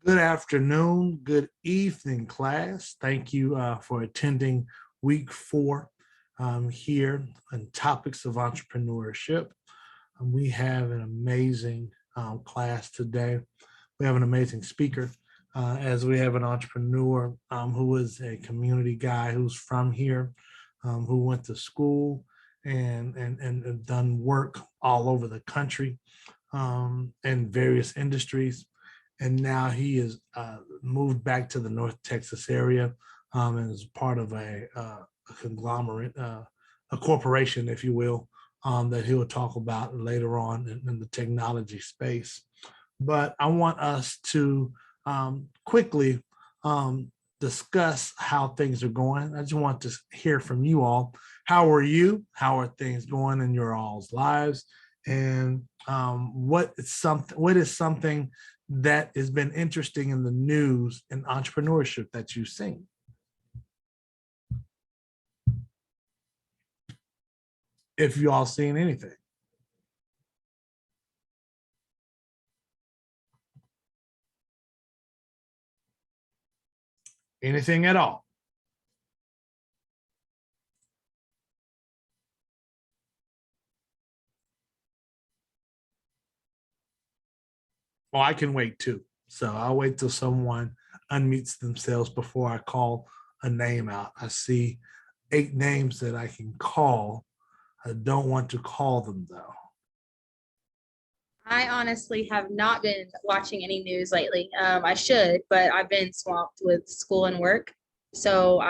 Good afternoon, good evening, class. Thank you for attending week 4 here on topics of entrepreneurship. We have an amazing class today. We have an amazing speaker, as we have an entrepreneur who is a community guy who's from here, who went to school and done work all over the country in various industries, and now he is moved back to the North Texas area and is part of a conglomerate, a corporation, if you will, that he will talk about later on in the technology space. But I want us to quickly discuss how things are going. I just want to hear from you all. How are you? How are things going in your all's lives? And what is something that has been interesting in the news and entrepreneurship that you've seen? If you all seen anything. Anything at all? Well, I can wait too. So I'll wait till someone unmutes themselves before I call a name out. I see 8 names that I can call. I don't want to call them though. I honestly have not been watching any news lately. I should, but I've been swamped with school and work. So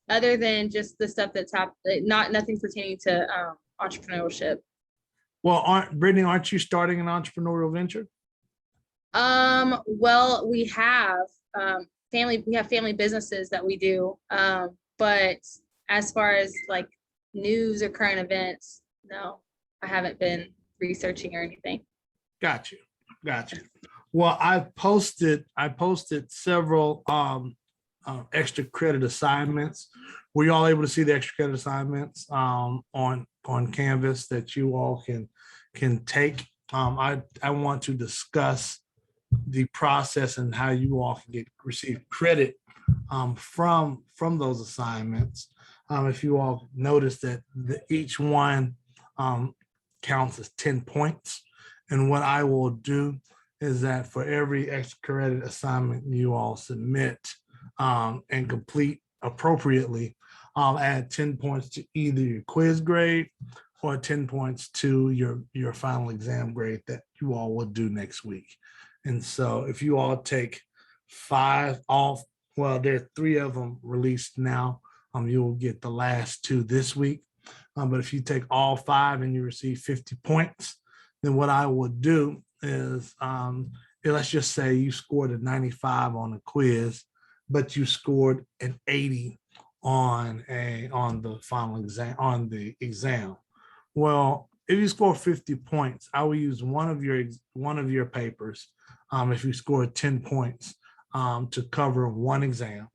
other than just the stuff that's happened, nothing pertaining to entrepreneurship. Well, Brittany, aren't you starting an entrepreneurial venture? Well, we have family businesses that we do. But as far as like news or current events, no, I haven't been researching or anything. Got you. Well, I posted several extra credit assignments. Were you all able to see the extra credit assignments on Canvas that you all can take? I want to discuss the process and how you all can receive credit from those assignments. If you all notice that each one counts as 10 points. And what I will do is that for every extra credit assignment you all submit and complete appropriately, I'll add 10 points to either your quiz grade or 10 points to your final exam grade that you all will do next week. And so if you all take 5 off, well, there are 3 of them released now. You will get the last 2 this week. But if you take all 5 and you receive 50 points, then what I would do is, let's just say you scored a 95 on a quiz, but you scored an 80 on the final exam, on the exam. Well, if you score 50 points, I will use one of your papers. If you score 10 points to cover one exam.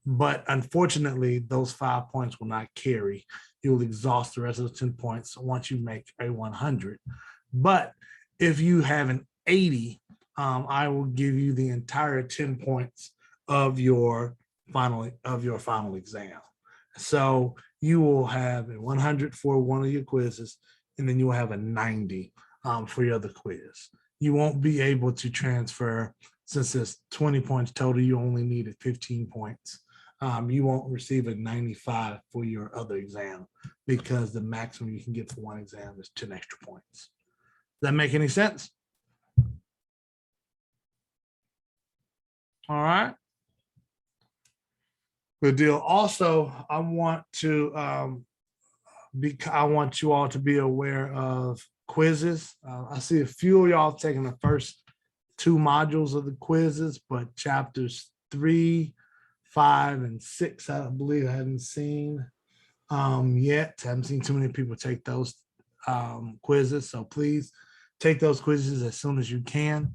But unfortunately, those 5 points will not carry. You'll exhaust the rest of the 10 points once you make a 100. But if you have an 80, I will give you the entire 10 points of your final exam. So you will have a 100 for one of your quizzes, and then you will have a 90 for your other quiz. You won't be able to transfer. Since it's 20 points total, you only needed 15 points. You won't receive a 95 for your other exam because the maximum you can get for one exam is 10 extra points. Does that make any sense? All right. Good deal. Also, I want you all to be aware of quizzes. I see a few of y'all taking the first 2 modules of the quizzes, but chapters 3, 5, and 6, I believe I haven't seen yet. I haven't seen too many people take those quizzes. So please take those quizzes as soon as you can.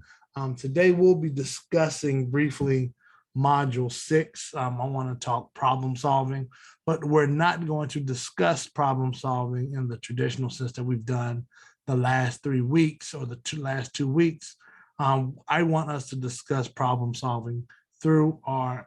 Today we'll be discussing briefly module 6. I want to talk problem solving, but we're not going to discuss problem solving in the traditional sense that we've done the last 3 weeks or the last 2 weeks. I want us to discuss problem solving through our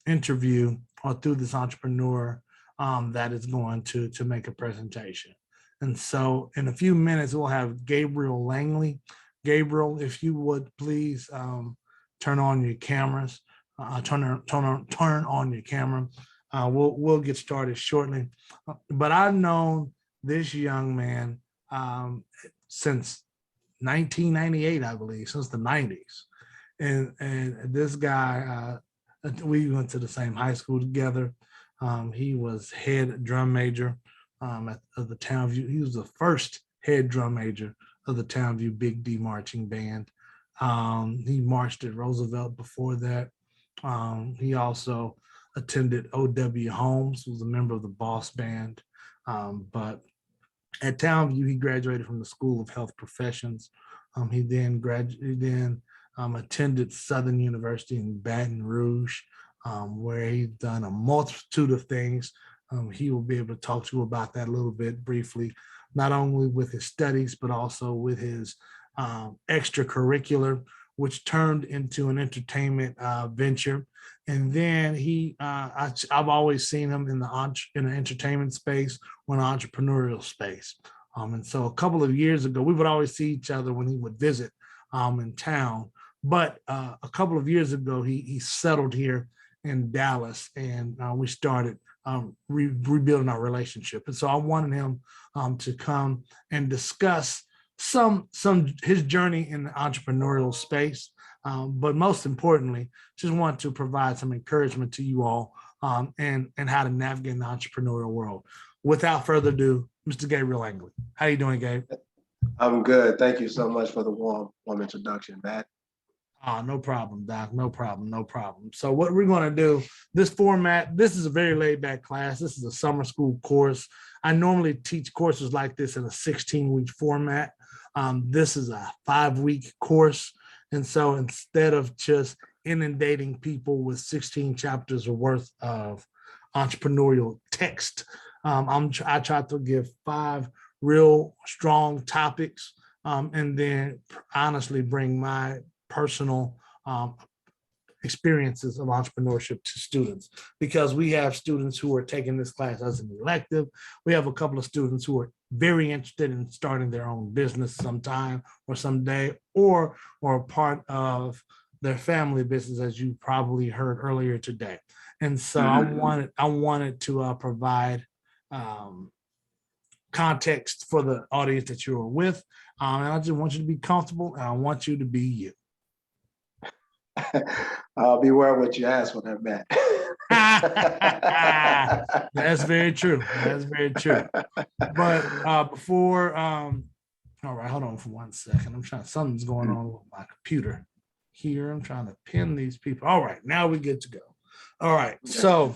interview or through this entrepreneur that is going to make a presentation. And so in a few minutes, we'll have Gabriel Langley. Gabriel, if you would please turn on your cameras, turn on your camera. We'll get started shortly. But I've known this young man since 1998, I believe, since the 90s. And this guy, we went to the same high school together. He was head drum major of the Townview. He was the first head drum major of the Townview Big D marching band. He marched at Roosevelt before that. He also attended O.W. Holmes, was a member of the Boss Band. But at Townview, he graduated from the School of Health Professions. He then attended Southern University in Baton Rouge, where he's done a multitude of things. He will be able to talk to you about that a little bit briefly, not only with his studies, but also with his extracurricular, which turned into an entertainment venture. And then I've always seen him in the entertainment space or an entrepreneurial space. And so a couple of years ago, we would always see each other when he would visit in town. But a couple of years ago, he settled here in Dallas, and we started rebuilding our relationship. And so I wanted him to come and discuss some his journey in the entrepreneurial space. But most importantly, just want to provide some encouragement to you all and how to navigate the entrepreneurial world. Without further ado, Mr. Gabriel Langley. How you doing, Gabe? I'm good. Thank you so much for the warm introduction, Matt. No problem, Doc. No problem. So what we're going to do, this format, this is a very laid back class. This is a summer school course. I normally teach courses like this in a 16-week format. This is a 5-week course. And so instead of just inundating people with 16 chapters worth of entrepreneurial text, I try to give 5 real strong topics and then honestly bring my personal experiences of entrepreneurship to students, because we have students who are taking this class as an elective. We have a couple of students who are very interested in starting their own business sometime or someday, or a part of their family business, as you probably heard earlier today. And so I wanted to provide context for the audience that you are with. And I just want you to be comfortable, and I want you to be you. Beware what you ask for that, Matt. That's very true. But before, all right, hold on for 1 second. Something's going on with my computer here. I'm trying to pin these people. All right, now we get to go. All right, so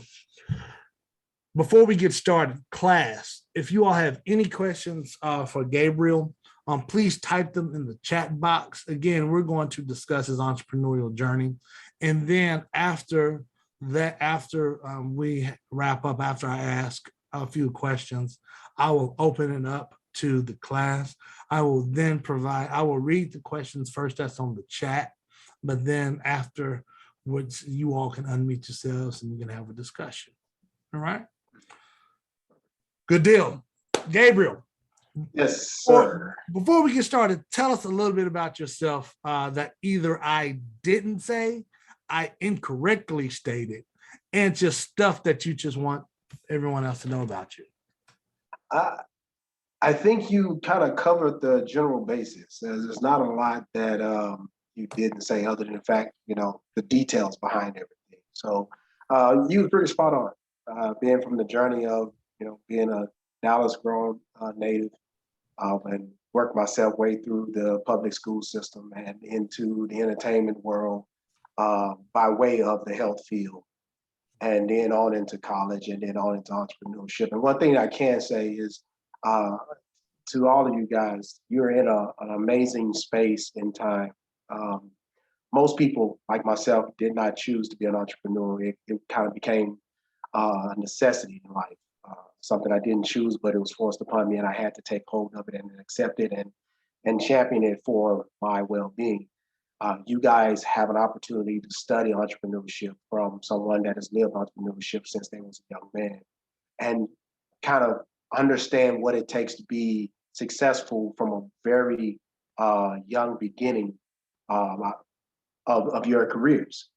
before we get started, class, if you all have any questions for Gabriel, please type them in the chat box. Again, we're going to discuss his entrepreneurial journey. And then after we wrap up, after I ask a few questions, I will open it up to the class. I will read the questions first, that's on the chat, but then afterwards, you all can unmute yourselves and you can have a discussion. All right? Good deal. Gabriel. Yes, sir. Before we get started, tell us a little bit about yourself that either I didn't say, I incorrectly stated, and just stuff that you just want everyone else to know about you. I think you kind of covered the general basis. There's not a lot that you didn't say, other than the fact, the details behind everything. So you were pretty spot on, being from the journey of, being a Dallas grown native, and worked myself way through the public school system and into the entertainment world by way of the health field, and then on into college, and then on into entrepreneurship. And one thing that I can say is to all of you guys, you're in an amazing space in time. Most people, like myself, did not choose to be an entrepreneur. It kind of became a necessity in life. Something I didn't choose, but it was forced upon me, and I had to take hold of it and accept it and champion it for my well-being. You guys have an opportunity to study entrepreneurship from someone that has lived entrepreneurship since they was a young man, and kind of understand what it takes to be successful from a very young beginning um, of your careers.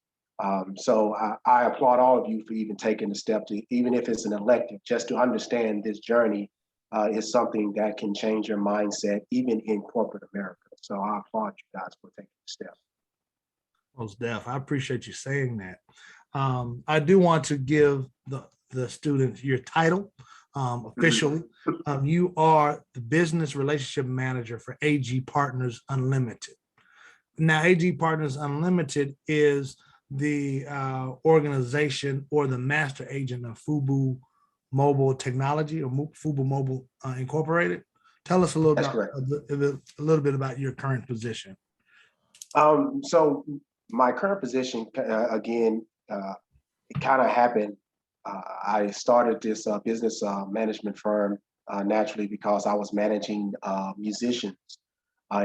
So I applaud all of you for even taking the step to, even if it's an elective, just to understand this journey is something that can change your mindset, even in corporate America. So I applaud you guys for taking the step. Most def. I appreciate you saying that. I do want to give the students your title officially. You are the business relationship manager for AG Partners Unlimited. Now, AG Partners Unlimited is the organization or the master agent of Fubu Mobile Technology, or Fubu Mobile Incorporated. Tell us a little bit about your current position. So my current position, again, it kind of happened. I started this business management firm naturally because I was managing musicians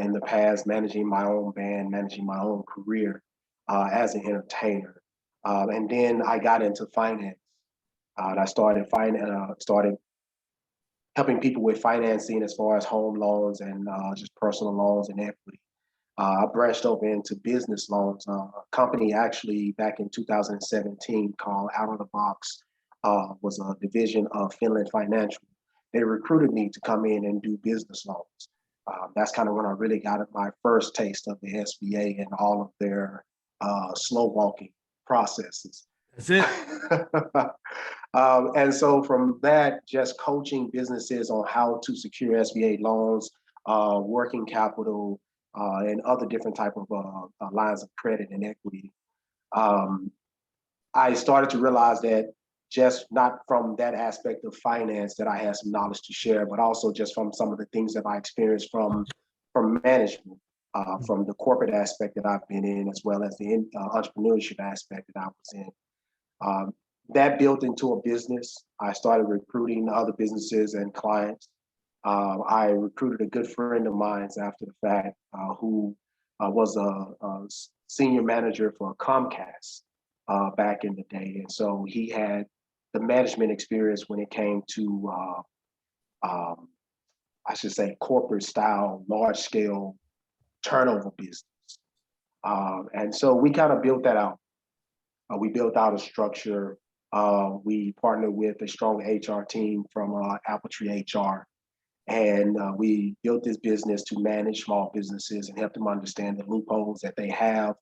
in the past, managing my own band, managing my own career as an entertainer. And then I got into finance. And I started helping people with financing as far as home loans and just personal loans and equity. I branched over into business loans. A company actually back in 2017 called Out of the Box was a division of Finland Financial. They recruited me to come in and do business loans. That's kind of when I really got my first taste of the SBA and all of their slow walking processes. That's it. And so from that, just coaching businesses on how to secure SBA loans, working capital, and other different type of lines of credit and equity. I started to realize that just not from that aspect of finance that I had some knowledge to share, but also just from some of the things that I experienced from management, from the corporate aspect that I've been in, as well as the entrepreneurship aspect that I was in. That built into a business. I started recruiting other businesses and clients. I recruited a good friend of mine after the fact who was a senior manager for Comcast back in the day. And so he had the management experience when it came to, I should say, corporate style, large scale turnover business. And so we kind of built that out. We built out a structure. We partnered with a strong HR team from Appletree HR. And we built this business to manage small businesses and help them understand the loopholes that they have,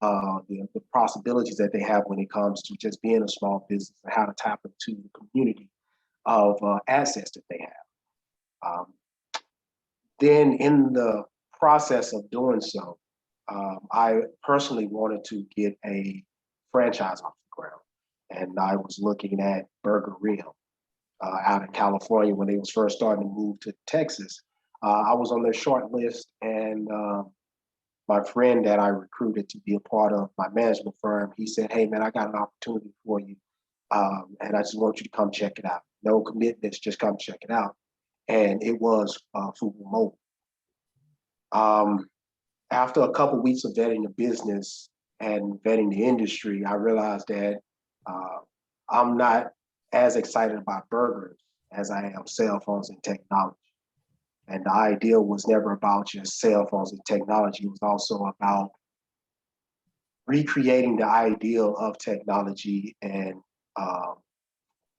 the possibilities that they have when it comes to just being a small business and how to tap into the community of assets that they have. Then in the process of doing so, I personally wanted to get a franchise off the ground. And I was looking at Burger Rim. Out in California when they was first starting to move to Texas. I was on their short list, and my friend that I recruited to be a part of my management firm, he said, "Hey man, I got an opportunity for you, and I just want you to come check it out. No commitments, just come check it out." And it was Fubu Mobile. After a couple of weeks of vetting the business and vetting the industry, I realized that I'm not as excited about burgers as I am cell phones and technology. And the idea was never about just cell phones and technology. It was also about recreating the ideal of technology and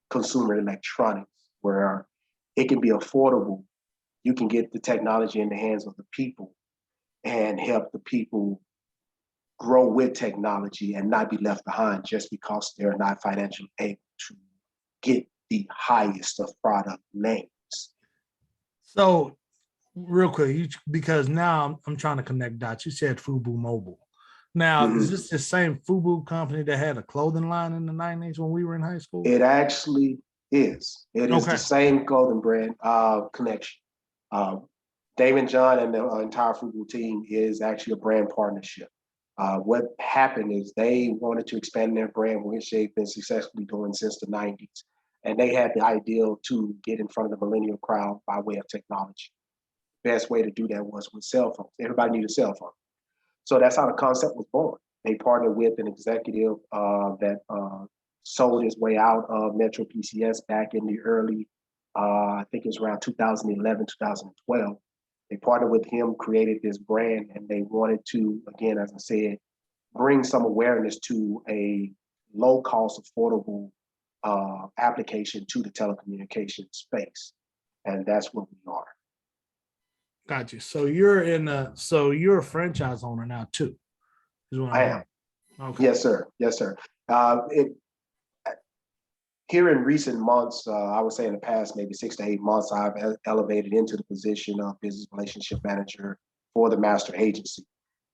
consumer electronics, where it can be affordable. You can get the technology in the hands of the people and help the people grow with technology and not be left behind just because they're not financially able to get the highest of product names. So real quick, because now I'm trying to connect dots. You said Fubu Mobile. Now, is this the same Fubu company that had a clothing line in the 90s when we were in high school? It actually is. It is the same clothing brand connection. Dave and John and the entire Fubu team is actually a brand partnership. What happened is they wanted to expand their brand, which they've been successfully doing since the 90s. And they had the ideal to get in front of the millennial crowd by way of technology. Best way to do that was with cell phones. Everybody needed a cell phone. So that's how the concept was born. They partnered with an executive that sold his way out of Metro PCS back in the early, I think it was around 2011, 2012. They partnered with him, created this brand, and they wanted to, again, as I said, bring some awareness to a low cost, affordable application to the telecommunications space. And that's what we are. Got you. So you're a franchise owner now too. Is what I am. Okay. Yes, sir. Yes, sir. Here in recent months, I would say in the past maybe 6 to 8 months, I've elevated into the position of business relationship manager for the master agency.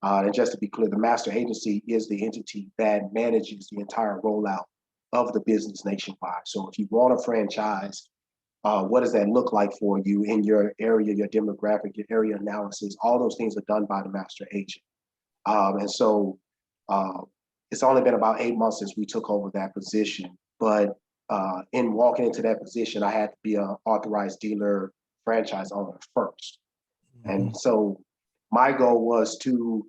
And just to be clear, the master agency is the entity that manages the entire rollout of the business nationwide. So if you want a franchise, what does that look like for you in your area, your demographic, your area analysis? All those things are done by the master agent. And so it's only been about 8 months since we took over that position. But in walking into that position, I had to be an authorized dealer franchise owner first. Mm-hmm. And so my goal was to,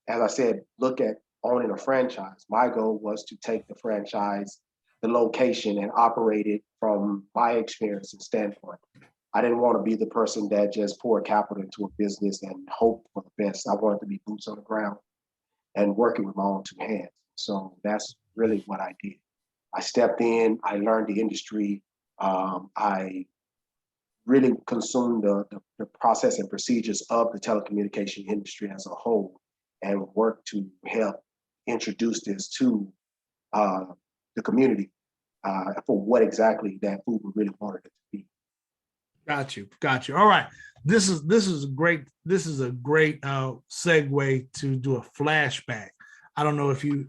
as I said, look at owning a franchise. My goal was to take the franchise, the location, and operate it from my experience and standpoint. I didn't want to be the person that just poured capital into a business and hope for the best. I wanted to be boots on the ground and working with my own two hands. So that's really what I did. I stepped in, I learned the industry. I really consumed the process and procedures of the telecommunication industry as a whole and worked to help introduce this to the community for what exactly that Uber really wanted it to be. Got you. All right. This is a great segue to do a flashback. I don't know if you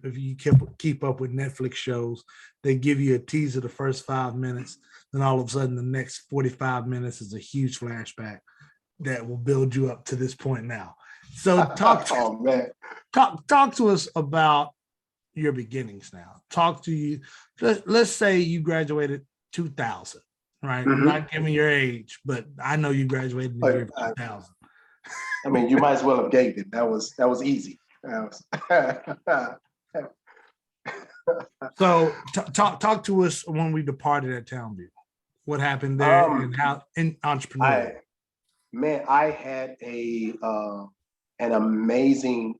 keep up with Netflix shows. They give you a teaser the first 5 minutes, then all of a sudden the next 45 minutes is a huge flashback that will build you up to this point now. So talk to us about your beginnings now. Talk to you. Let's say you graduated 2000, right? Mm-hmm. I'm not giving your age, but I know you graduated in the year 2000. I mean, you might as well have gave it. That was easy. So talk to us when we departed at Townview. What happened there and how in entrepreneurship? I had an amazing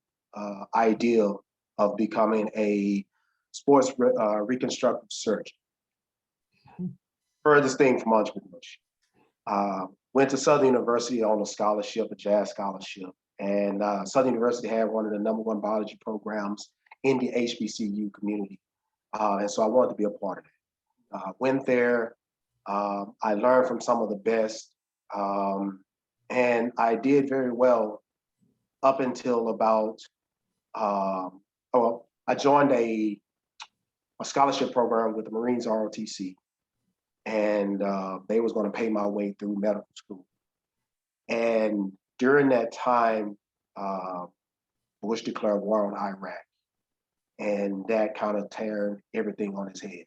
idea of becoming a sports reconstructive surgeon. Furthest thing from entrepreneurship. Went to Southern University on a scholarship, a jazz scholarship. And Southern University had one of the #1 biology programs in the HBCU community. And so I wanted to be a part of it. Went there. I learned from some of the best. And I did very well up until about, I joined a scholarship program with the Marines ROTC. And they was going to pay my way through medical school. And during that time, Bush declared war on Iraq. And that kind of turned everything on its head.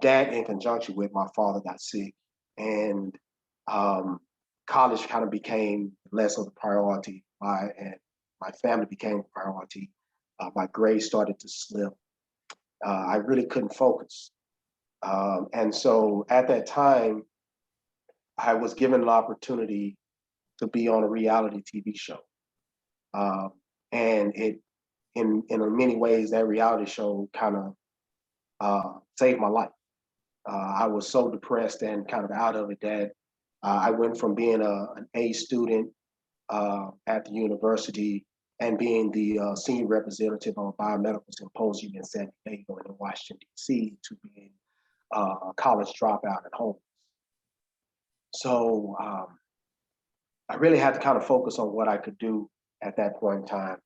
That in conjunction with my father got sick. And college kind of became less of a priority. And my family became a priority. My grades started to slip. I really couldn't focus. And so at that time, I was given an opportunity to be on a reality TV show. And it, in many ways, that reality show kind of saved my life. I was so depressed and kind of out of it that I went from being an A student at the university and being the senior representative on a biomedical symposium in San Diego and in Washington, D.C. to being a college dropout at home. So I really had to kind of focus on what I could do at that point in time.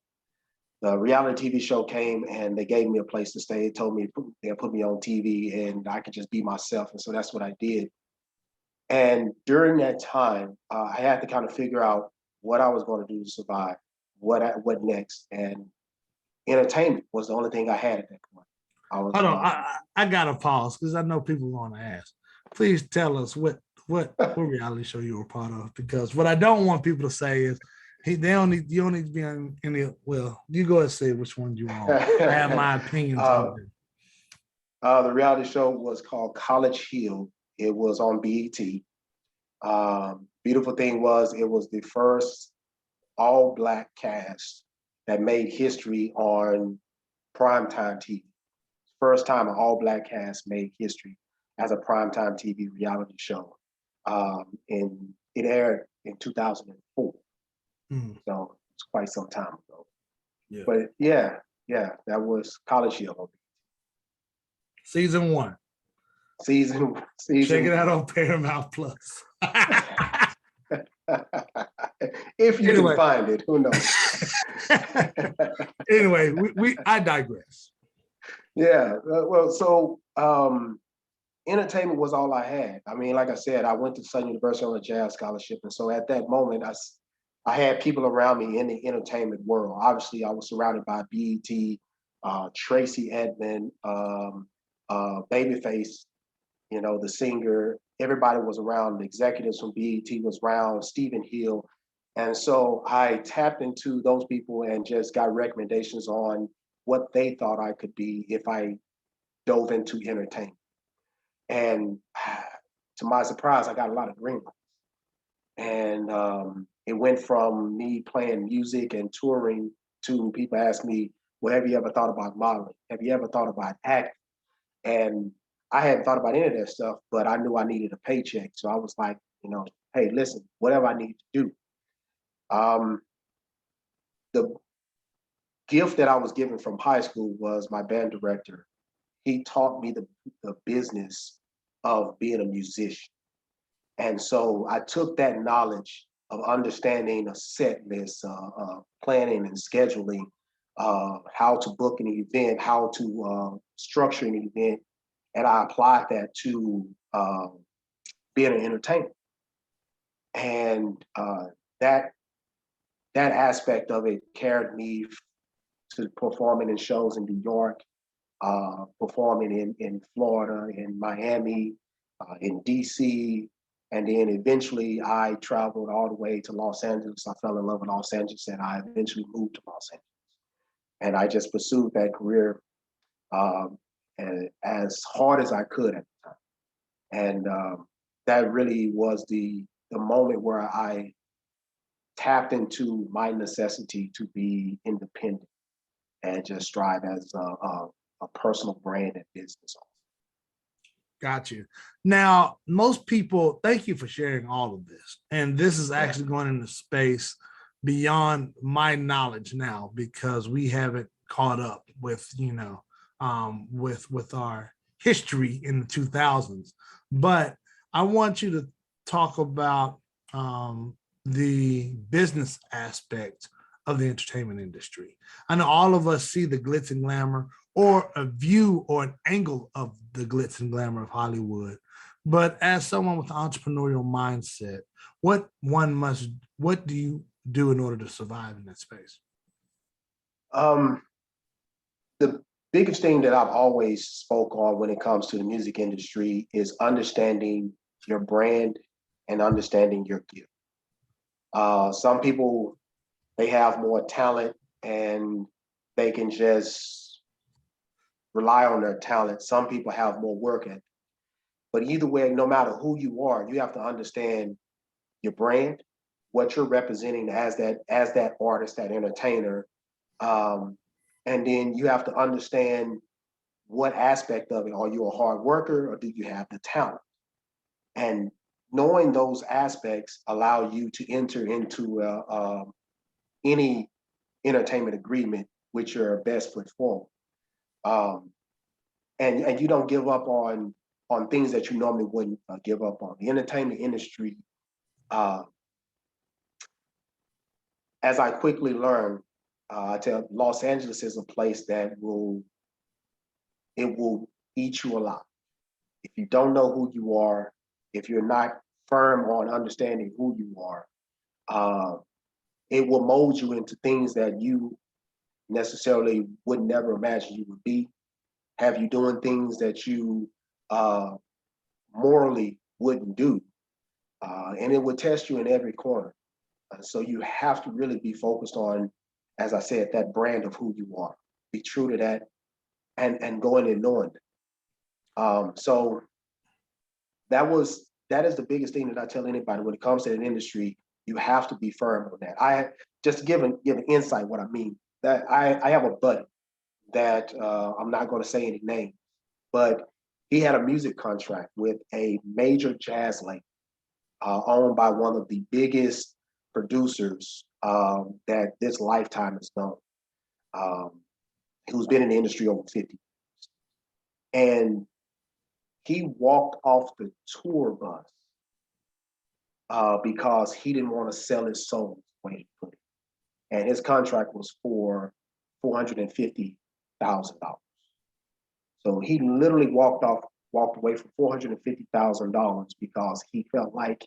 The reality TV show came and they gave me a place to stay. They told me they'll put me on TV and I could just be myself. And so that's what I did. And during that time, I had to kind of figure out what I was going to do to survive, what next. And entertainment was the only thing I had at that point. Hold on, I got to pause because I know people want to ask. Please tell us what reality show you were part of, because what I don't want people to say is They don't need, you don't need to be on any. Well, you go and say which one you want. I have my opinions on it. The reality show was called College Hill. It was on BET. Beautiful thing was it was the first all Black cast that made history on primetime TV. First time an all Black cast made history as a primetime TV reality show. And it aired in 2004. So it's quite some time ago. Yeah. But yeah, that was College Hill. Season 1. Season. Check it out on Paramount Plus. If you Anyway. can find it, who knows? Anyway, I digress. Yeah, well, so entertainment was all I had. I mean, like I said, I went to Southern University on a jazz scholarship, and so at that moment, I had people around me in the entertainment world. Obviously, I was surrounded by BET, Tracy Edmond, Babyface, you know, the singer. Everybody was around. The executives from BET was around. Stephen Hill. And so I tapped into those people and just got recommendations on what they thought I could be if I dove into entertainment. And to my surprise, I got a lot of green lights. And it went from me playing music and touring to people ask me, well, have you ever thought about modeling? Have you ever thought about acting? And I hadn't thought about any of that stuff, but I knew I needed a paycheck. So I was like, you know, hey, listen, whatever I need to do. The gift that I was given from high school was my band director. He taught me the business of being a musician. And so I took that knowledge of understanding a set list, planning and scheduling, how to book an event, how to structure an event, and I applied that to being an entertainer. And that aspect of it carried me to performing in shows in New York, performing in Florida, in Miami, in DC, and then eventually I traveled all the way to Los Angeles. I fell in love with Los Angeles, and I eventually moved to Los Angeles. And I just pursued that career and as hard as I could at the time. And that really was the moment where I tapped into my necessity to be independent and just strive as a personal brand and business owner. Got you. Now, most people, thank you for sharing all of this. And this is actually going into space beyond my knowledge now, because we haven't caught up with, you know, with our history in the 2000s. But I want you to talk about the business aspect of the entertainment industry. I know all of us see the glitz and glamour, or a view or an angle of the glitz and glamour of Hollywood. But as someone with an entrepreneurial mindset, what do you do in order to survive in that space? The biggest thing that I've always spoke on when it comes to the music industry is understanding your brand and understanding your gift. Some people, they have more talent and they can just rely on their talent. Some people have more work ethic. But either way, no matter who you are, you have to understand your brand, what you're representing as that artist, that entertainer. And then you have to understand what aspect of it. Are you a hard worker, or do you have the talent? And knowing those aspects allow you to enter into any entertainment agreement with your best foot forward. And you don't give up on things that you normally wouldn't give up on. The entertainment industry, as I quickly learned, I tell Los Angeles is a place that will eat you alive. If you don't know who you are, if you're not firm on understanding who you are, it will mold you into things that you necessarily would never imagine you would be. Have you doing things that you morally wouldn't do. And it would test you in every corner. So you have to really be focused on, as I said, that brand of who you are. Be true to that, and go in and knowing it. So that is the biggest thing that I tell anybody when it comes to an industry. You have to be firm on that. I just give an insight what I mean. That I have a buddy that I'm not going to say any names, but he had a music contract with a major jazz label owned by one of the biggest producers that this lifetime has known, who's been in the industry over 50. And he walked off the tour bus because he didn't want to sell his soul, the way he put it. And his contract was for $450,000. So he literally walked away from $450,000 because he felt like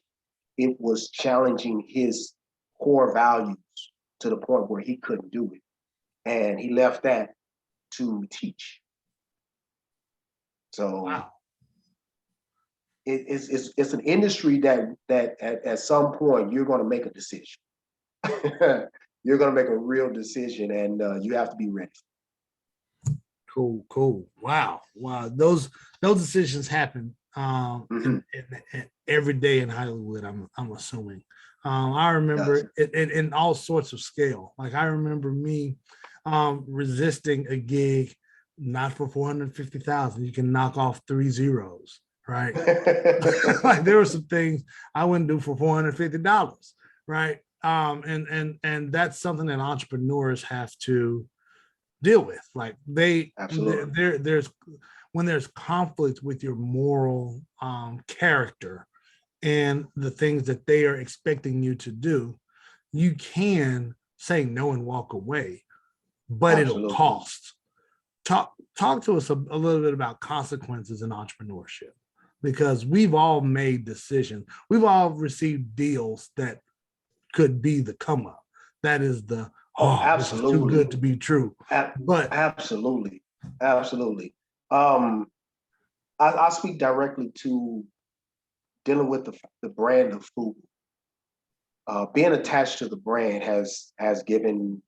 it was challenging his core values to the point where he couldn't do it. And he left that to teach. So Wow. it's an industry that at some point you're going to make a decision. You're going to make a real decision, and you have to be ready. Cool. Wow. Those decisions happen in every day in Hollywood. I'm assuming. I remember it in all sorts of scale. Like I remember me resisting a gig, not for 450,000. You can knock off 3 zeros, right? Like there were some things I wouldn't do for $450, right? And that's something that entrepreneurs have to deal with. Like there's when there's conflict with your moral character and the things that they are expecting you to do, you can say no and walk away, but it'll cost. Talk to us a little bit about consequences in entrepreneurship, because we've all made decisions. We've all received deals that could be the come up. That is the this is too good to be true. But absolutely. I speak directly to dealing with the brand of food. Being attached to the brand has given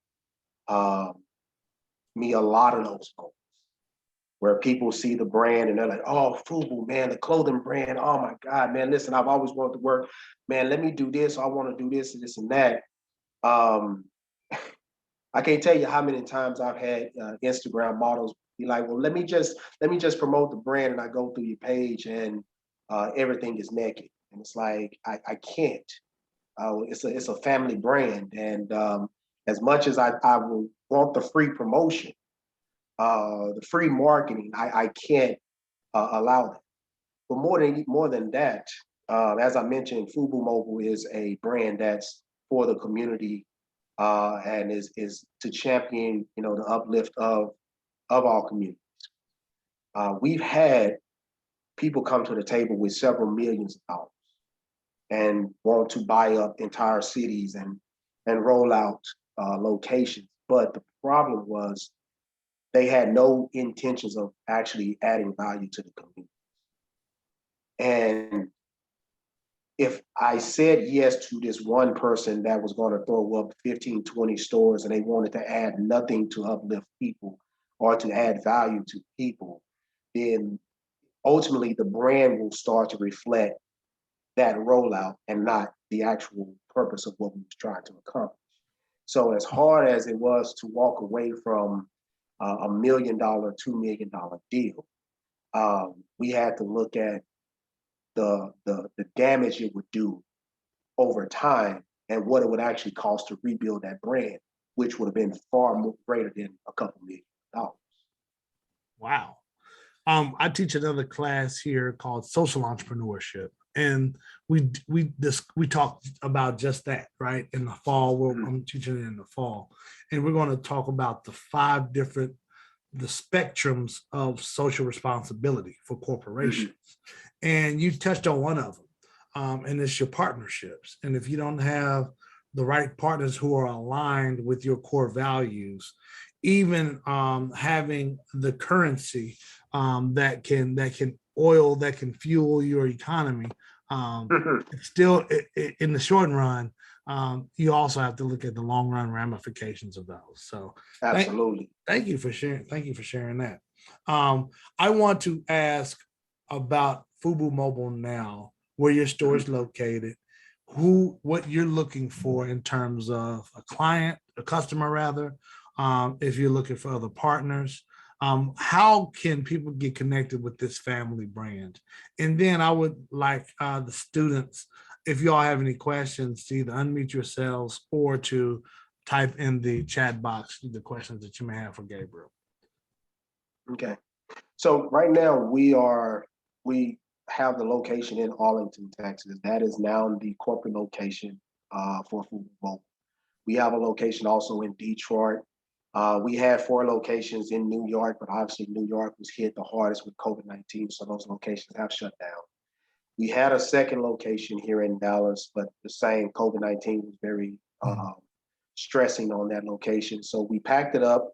me a lot of those moments where people see the brand and they're like, "Oh, FUBU, man, the clothing brand. Oh my God, man! Listen, I've always wanted to work. Man, let me do this. I want to do this and this and that." I can't tell you how many times I've had Instagram models be like, "Well, let me just promote the brand," and I go through your page and everything is naked, and it's like I can't. It's a family brand, and as much as I will want the free promotion, the free marketing, I can't allow that. But more than that, as I mentioned, FUBU Mobile is a brand that's for the community and is to champion, the uplift of our communities. We've had people come to the table with several millions of dollars and want to buy up entire cities and roll out locations. But the problem was they had no intentions of actually adding value to the community. And if I said yes to this one person that was going to throw up 15, 20 stores and they wanted to add nothing to uplift people or to add value to people, then ultimately the brand will start to reflect that rollout and not the actual purpose of what we was trying to accomplish. So as hard as it was to walk away from $1 million, $2 million deal, we had to look at the damage it would do over time and what it would actually cost to rebuild that brand, which would have been far more greater than a couple $1 million. Wow. I teach another class here called social entrepreneurship, and we talked about just that, right? In the fall, I'm teaching it in the fall, and we're going to talk about the 5 different spectrums of social responsibility for corporations. And you touched on one of them, and it's your partnerships. And if you don't have the right partners who are aligned with your core values, even having the currency that can fuel your economy, still in the short run you also have to look at the long run ramifications of those. So Absolutely. thank you for sharing. Thank you for sharing that. I want to ask about Fubu Mobile now, where your store is located, what you're looking for in terms of a client, a customer rather, if you're looking for other partners. How can people get connected with this family brand? And then I would like the students, if you all have any questions, to either unmute yourselves or to type in the chat box the questions that you may have for Gabriel. Okay. So right now we have the location in Arlington, Texas. That is now the corporate location for Fubu Mobile. We have a location also in Detroit. We had 4 locations in New York, but obviously New York was hit the hardest with COVID-19, so those locations have shut down. We had a second location here in Dallas, but the same COVID-19 was very stressing on that location. So we packed it up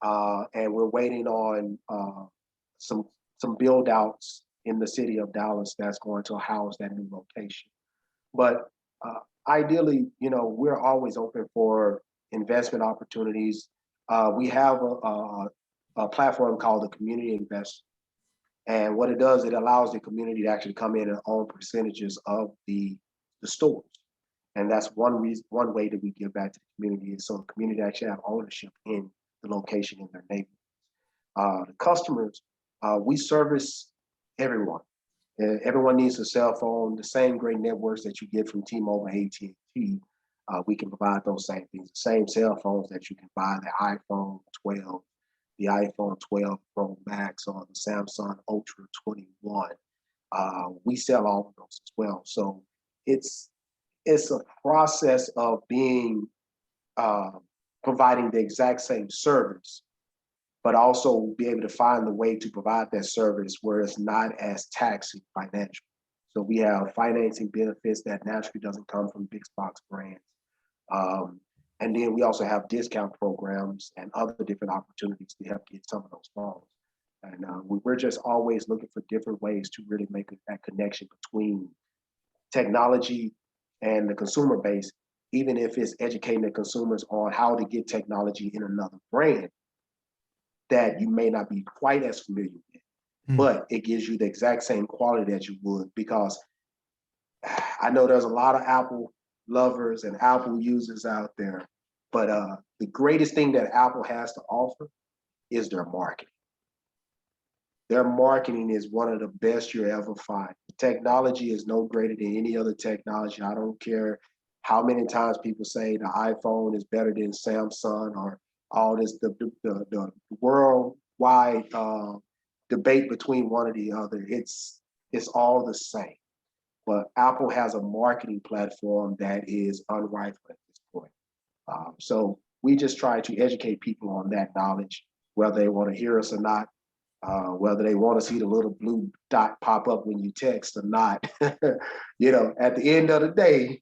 and we're waiting on some build outs in the city of Dallas that's going to house that new location. But ideally, we're always open for investment opportunities. We have a platform called the Community Invest. And what it does, it allows the community to actually come in and own percentages of the stores. And that's one way that we give back to the community is so the community actually have ownership in the location in their neighborhood. The customers, we service everyone. Everyone needs a cell phone, the same great networks that you get from T-Mobile, AT&T. We can provide those same things, the same cell phones that you can buy, the iPhone 12, the iPhone 12 Pro Max, or the Samsung Ultra 21. We sell all of those as well. So it's a process of being providing the exact same service, but also be able to find the way to provide that service where it's not as taxing financially. So we have financing benefits that naturally doesn't come from big box brands. And then we also have discount programs and other different opportunities to help get some of those phones. And we're just always looking for different ways to really make that connection between technology and the consumer base, even if it's educating the consumers on how to get technology in another brand that you may not be quite as familiar with, but it gives you the exact same quality that you would, because I know there's a lot of Apple lovers and Apple users out there, but the greatest thing that Apple has to offer is their marketing. Their marketing is one of the best you'll ever find. The technology is no greater than any other technology. I don't care how many times people say the iPhone is better than Samsung or all this, the worldwide debate between one or the other. It's all the same. But Apple has a marketing platform that is unrivaled at this point. So we just try to educate people on that knowledge, whether they want to hear us or not, whether they want to see the little blue dot pop up when you text or not. At the end of the day,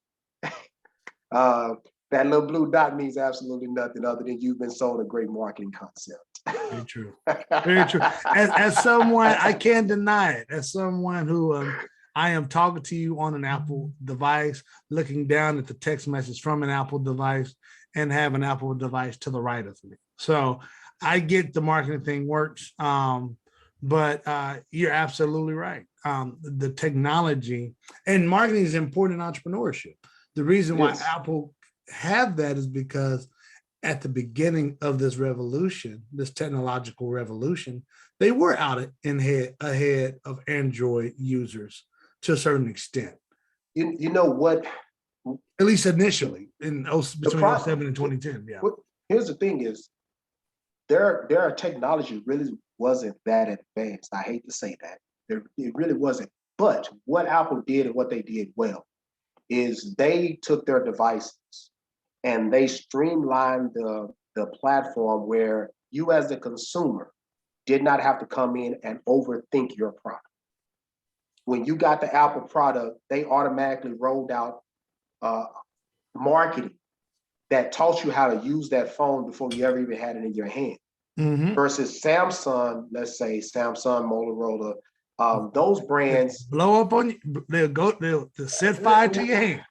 that little blue dot means absolutely nothing other than you've been sold a great marketing concept. Very true. Very true. As someone, I can't deny it. As someone who I am talking to you on an Apple device, looking down at the text message from an Apple device, and have an Apple device to the right of me. So I get the marketing thing works, but you're absolutely right. The technology and marketing is important in entrepreneurship. The reason why Apple have that is because at the beginning of this revolution, this technological revolution, they were out ahead of Android users to a certain extent. You know what? At least initially, between 2007 and 2010. Yeah. Here's the thing: is their technology really wasn't that advanced. I hate to say that. It really wasn't. But what Apple did and what they did well is they took their devices and they streamlined the platform where you as the consumer did not have to come in and overthink your product. When you got the Apple product, they automatically rolled out marketing that taught you how to use that phone before you ever even had it in your hand. Versus Samsung, let's say Samsung, Motorola, those brands blow up on you. They'll set fire to your hand.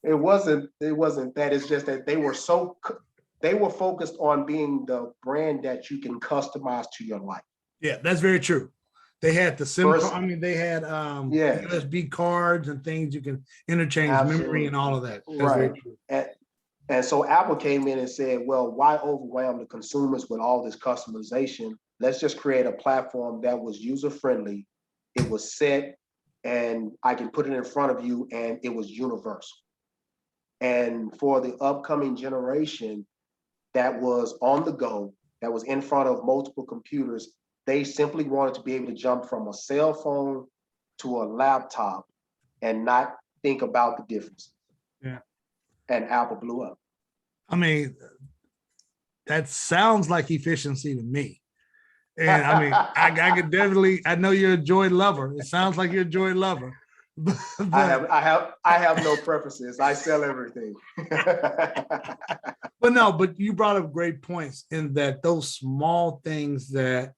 It wasn't that. It's just that they were focused on being the brand that you can customize to your life. Yeah, that's very true. They had the SIM First, card. I mean, they had yes, USB cards and things you can interchange memory and absolutely. all of that. That's very Right. true. And so Apple came in and said, well, why overwhelm the consumers with all this customization? Let's just create a platform that was user-friendly. It was set and I can put it in front of you and it was universal. And for the upcoming generation that was on the go, that was in front of multiple computers, they simply wanted to be able to jump from a cell phone to a laptop and not think about the difference. Yeah. And Apple blew up. I mean, that sounds like efficiency to me. And I mean, I could definitely, I know you're a joy lover. It sounds like you're a joy lover. But I have no preferences. I sell everything. but you brought up great points in that those small things that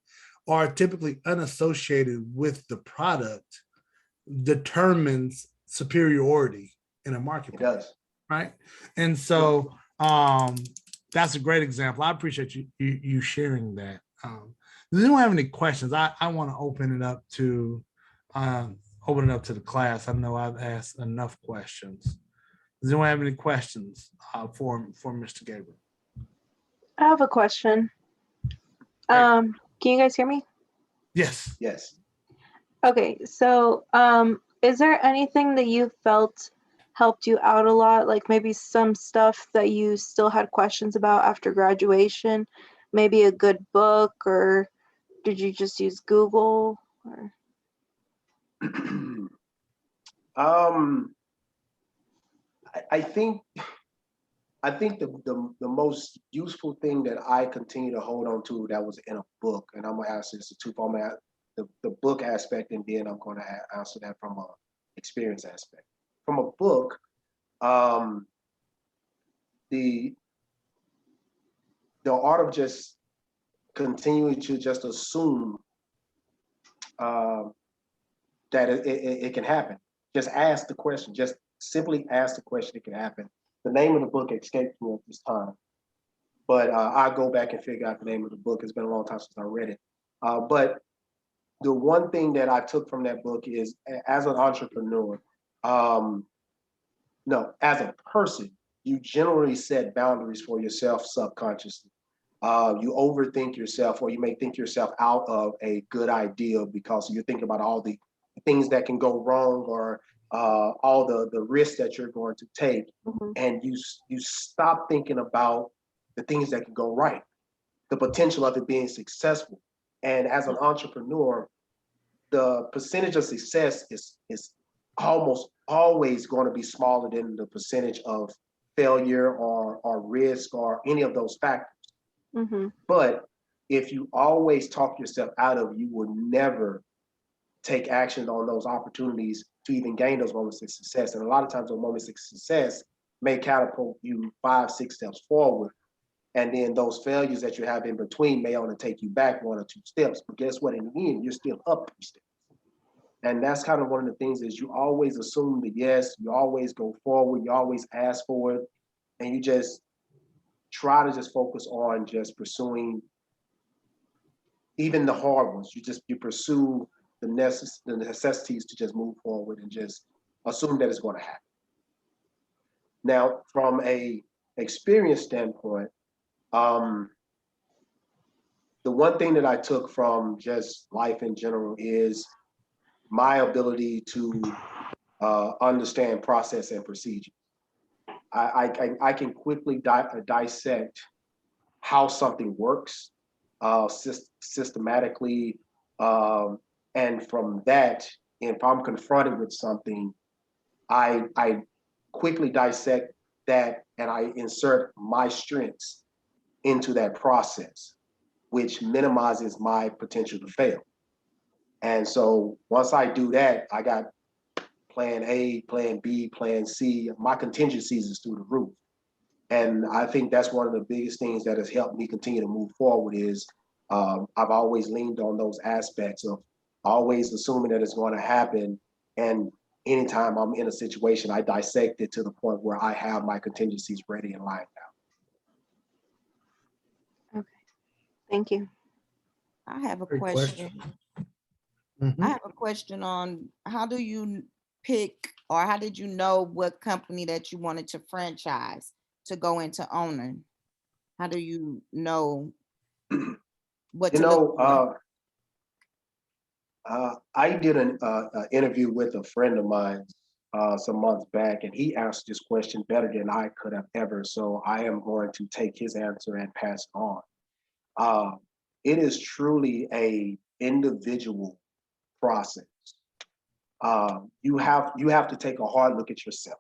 are typically unassociated with the product determines superiority in a It marketplace. does. Right. And so that's a great example. I appreciate you sharing that. Does anyone have any questions? I want to open it up to the class. I know I've asked enough questions. Does anyone have any questions for Mr. Gabriel? I have a question. Can you guys hear me? Yes. Yes. Okay, so is there anything that you felt helped you out a lot? Like maybe some stuff that you still had questions about after graduation? Maybe a good book, or did you just use Google? Or... I think the most useful thing that I continue to hold on to that was in a book, and I'm gonna answer this two form the book aspect, and then I'm gonna answer that from a experience aspect. From a book, the art of just continuing to just assume that it can happen. Just ask the question. Just simply ask the question. It can happen. The name of the book escaped me at this time, but I'll go back and figure out the name of the book. It's been a long time since I read it. But the one thing that I took from that book is, as an entrepreneur, no, as a person, you generally set boundaries for yourself subconsciously. You overthink yourself, or you may think yourself out of a good idea because you're thinking about all the things that can go wrong, or all the risks that you're going to take, and you stop thinking about the things that can go right, the potential of it being successful. And as an entrepreneur, the percentage of success is almost always going to be smaller than the percentage of failure or risk or any of those factors. But if you always talk yourself out of it, you will never take action on those opportunities to even gain those moments of success. And a lot of times those moments of success may catapult you 5-6 steps forward. And then those failures that you have in between may only take you back 1 or 2 steps. But guess what? In the end, you're still up 3 steps. And that's kind of one of the things, is you always assume the yes, you always go forward, you always ask for it, and you just try to just focus on just pursuing even the hard ones. You pursue the necessities to just move forward and just assume that it's going to happen. Now, from a experience standpoint, the one thing that I took from just life in general is my ability to understand process and procedure. I can quickly dissect how something works systematically, and from that, if I'm confronted with something, I quickly dissect that and I insert my strengths into that process, which minimizes my potential to fail. And so once I do that, I got plan A, plan B, plan C. My contingencies is through the roof. And I think that's one of the biggest things that has helped me continue to move forward is I've always leaned on those aspects of always assuming that it's going to happen and anytime I'm in a situation, I dissect it to the point where I have my contingencies ready and lined out. Okay. Thank you. I have a Great question. Mhm. I have a question on how do you pick, or how did you know what company that you wanted to franchise to go into owning? How do you know what You to look know, for? I did an interview with a friend of mine some months back, and he asked this question better than I could have ever. So I am going to take his answer and pass it on. Uh, it is truly a individual process. You have to take a hard look at yourself.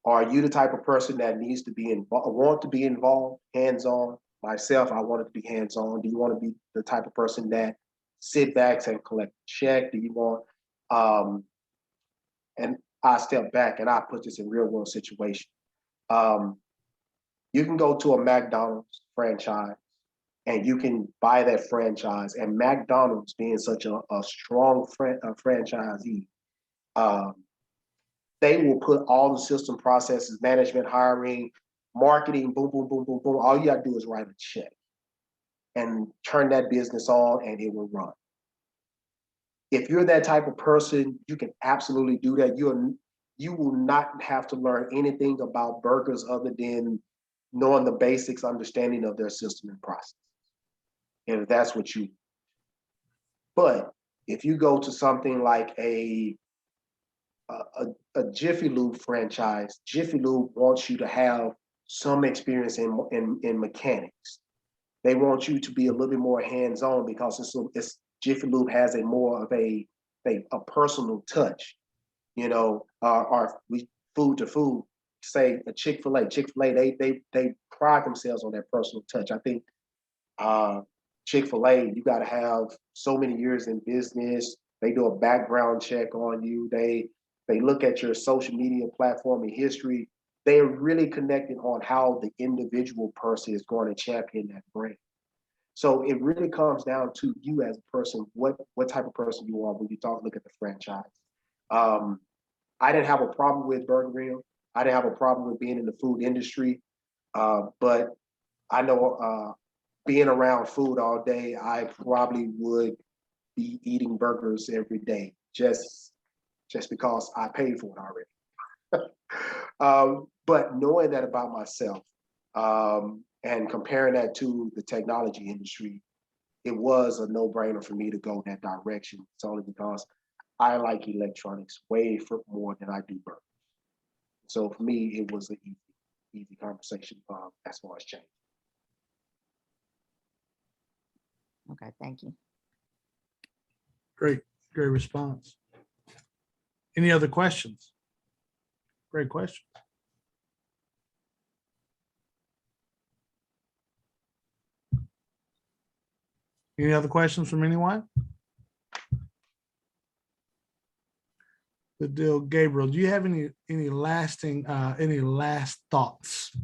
Are you the type of person that needs to be involved, want to be involved, hands-on? Myself, I wanted to be hands-on. Do you want to be the type of person that sit back and collect a check? Do you want, and I step back and I put this in real world situation. Um, you can go to a McDonald's franchise and you can buy that franchise. And McDonald's being such a strong franchisee, um, they will put all the system processes, management, hiring, marketing, boom, boom, boom, boom, boom. All you got to do is write a check and turn that business on and it will run. If you're that type of person, you can absolutely do that. You will not have to learn anything about burgers other than knowing the basics, understanding of their system and process. If that's what you, but if you go to something like a Jiffy Lube franchise, Jiffy Lube wants you to have some experience in mechanics. They want you to be a little bit more hands-on because it's Jiffy Lube has a more of a personal touch. You know, we food to food, say a Chick-fil-A, they pride themselves on that personal touch. I think Chick-fil-A, you got to have so many years in business. They do a background check on you. They look at your social media platform and history. They are really connected on how the individual person is going to champion that brand. So it really comes down to you as a person, what type of person you are when you look at the franchise. I didn't have a problem with Burger Grill. I didn't have a problem with being in the food industry. But I know being around food all day, I probably would be eating burgers every day just because I paid for it already. But knowing that about myself and comparing that to the technology industry, it was a no-brainer for me to go that direction. It's only because I like electronics way more than I do burgers. So for me, it was an easy conversation as far as change. Okay, thank you. Great response. Any other questions? Great question. Any other questions from anyone? Good deal. Gabriel, do you have any last thoughts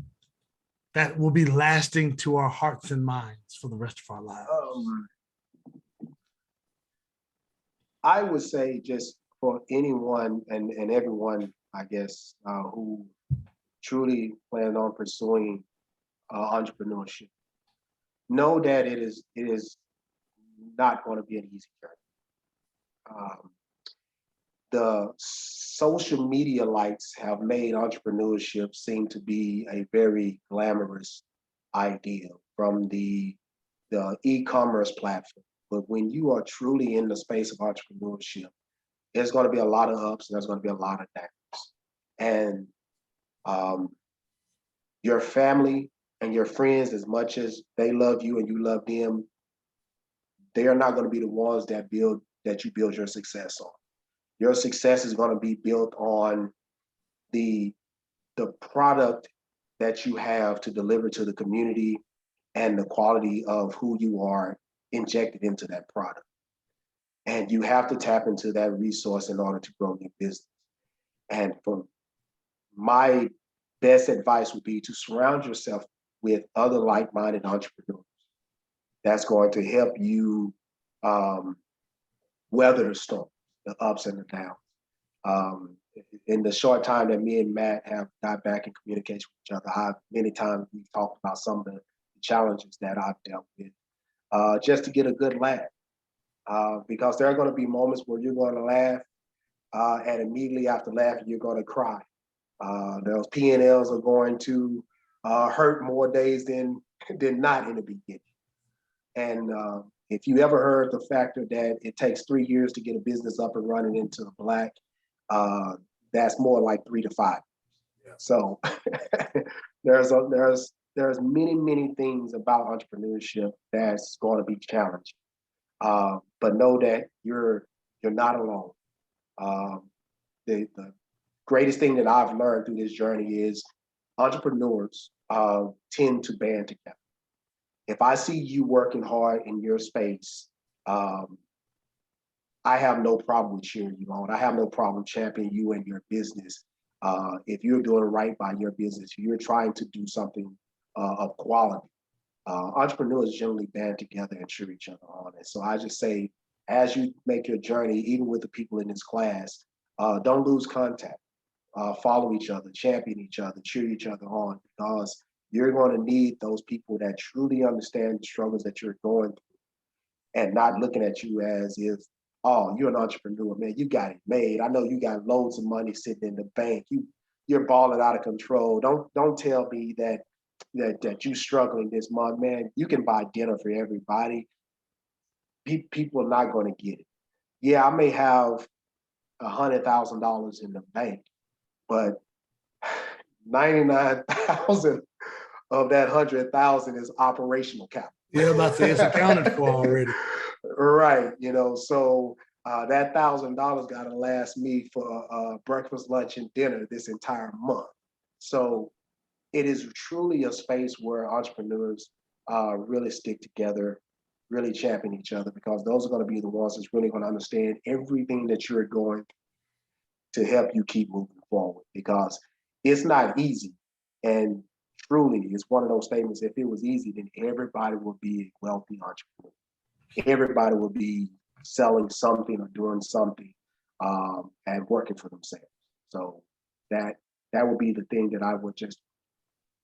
that will be lasting to our hearts and minds for the rest of our lives? I would say just for anyone and everyone, I guess, who truly plan on pursuing entrepreneurship, know that it is not going to be an easy journey. The social media lights have made entrepreneurship seem to be a very glamorous idea from the e-commerce platform. But when you are truly in the space of entrepreneurship, there's going to be a lot of ups and there's going to be a lot of downs. And your family and your friends, as much as they love you and you love them, they are not going to be the ones that you build your success on. Your success is going to be built on the product that you have to deliver to the community and the quality of who you are injected into that product. And you have to tap into that resource in order to grow your business. And from my best advice would be to surround yourself with other like-minded entrepreneurs. That's going to help you weather the storm, the ups and the downs. In the short time that me and Matt have got back in communication with each other, many times we've talked about some of the challenges that I've dealt with, just to get a good laugh. Because there are going to be moments where you're going to laugh, and immediately after laughing, you're going to cry. Those P&Ls are going to hurt more days than not in the beginning. And if you ever heard the factor that it takes 3 years to get a business up and running into the black, that's more like 3 to 5. Yeah. So there's many things about entrepreneurship that's going to be challenging. But know that you're not alone. The greatest thing that I've learned through this journey is entrepreneurs tend to band together. If I see you working hard in your space, I have no problem cheering you on. I have no problem championing you and your business. If you're doing right by your business, you're trying to do something of quality. Entrepreneurs generally band together and cheer each other on. And so I just say, as you make your journey, even with the people in this class, don't lose contact. Follow each other, champion each other, cheer each other on, because you're going to need those people that truly understand the struggles that you're going through and not looking at you as if, oh, you're an entrepreneur, man, you got it made. I know you got loads of money sitting in the bank. You're balling out of control. Don't tell me that you struggling this month, man. You can buy dinner for everybody. People are not going to get it. Yeah, I may have $100,000 in the bank, but 99,000 of that 100,000 is operational capital. Yeah, about to say it's accounted for already. Right, so that $1,000 got to last me for breakfast, lunch, and dinner this entire month. So it is truly a space where entrepreneurs really stick together, really champion each other, because those are going to be the ones that's really going to understand everything that you're going to help you keep moving forward, because it's not easy. And truly, it's one of those statements, if it was easy, then everybody would be a wealthy entrepreneur. Everybody would be selling something or doing something and working for themselves. So that would be the thing that I would just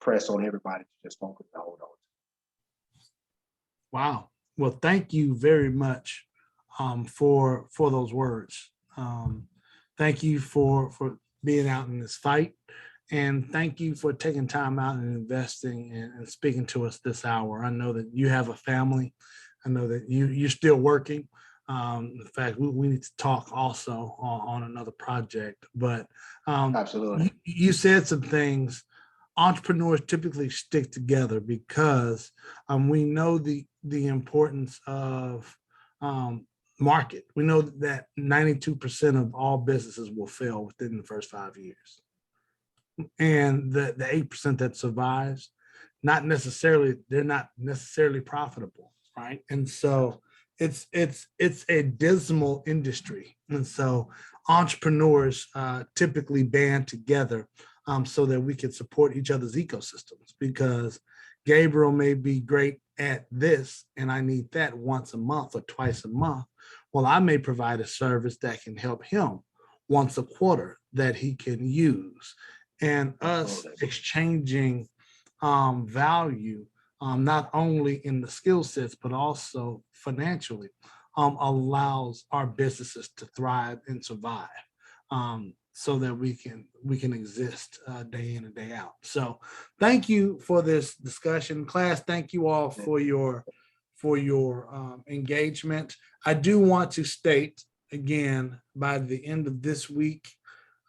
press on everybody to just focus and hold on. Wow. Well, thank you very much for those words. Thank you for being out in this fight. And thank you for taking time out and investing and speaking to us this hour. I know that you have a family. I know that you're still working. In fact, we need to talk also on another project. But Absolutely, you said some things. Entrepreneurs typically stick together because we know the importance of market. We know that 92% of all businesses will fail within the first 5 years. And the 8% that survives, they're not necessarily profitable, right? And so it's a dismal industry. And so entrepreneurs typically band together so that we can support each other's ecosystems, because Gabriel may be great at this and I need that once a month or twice a month. Well, I may provide a service that can help him once a quarter that he can use. And us exchanging value, not only in the skill sets, but also financially, allows our businesses to thrive and survive, so that we can exist day in and day out. So thank you for this discussion. Class, thank you all for your engagement. I do want to state again, by the end of this week,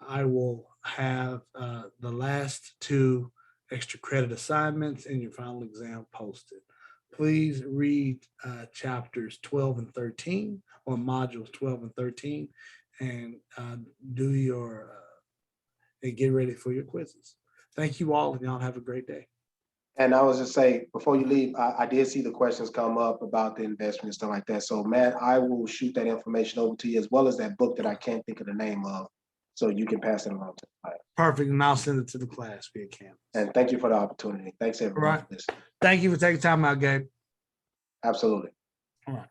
I will have the last 2 extra credit assignments in your final exam posted. Please read chapters 12 and 13, or modules 12 and 13, and do and get ready for your quizzes. Thank you all, and y'all have a great day. And I was just say, before you leave, I did see the questions come up about the investment and stuff like that. So Matt, I will shoot that information over to you, as well as that book that I can't think of the name of, so you can pass it along to the class. Perfect, and I'll send it to the class via Canvas. And thank you for the opportunity. Thanks everyone for listening. Thank you for taking time out, Gabe. Absolutely. All right.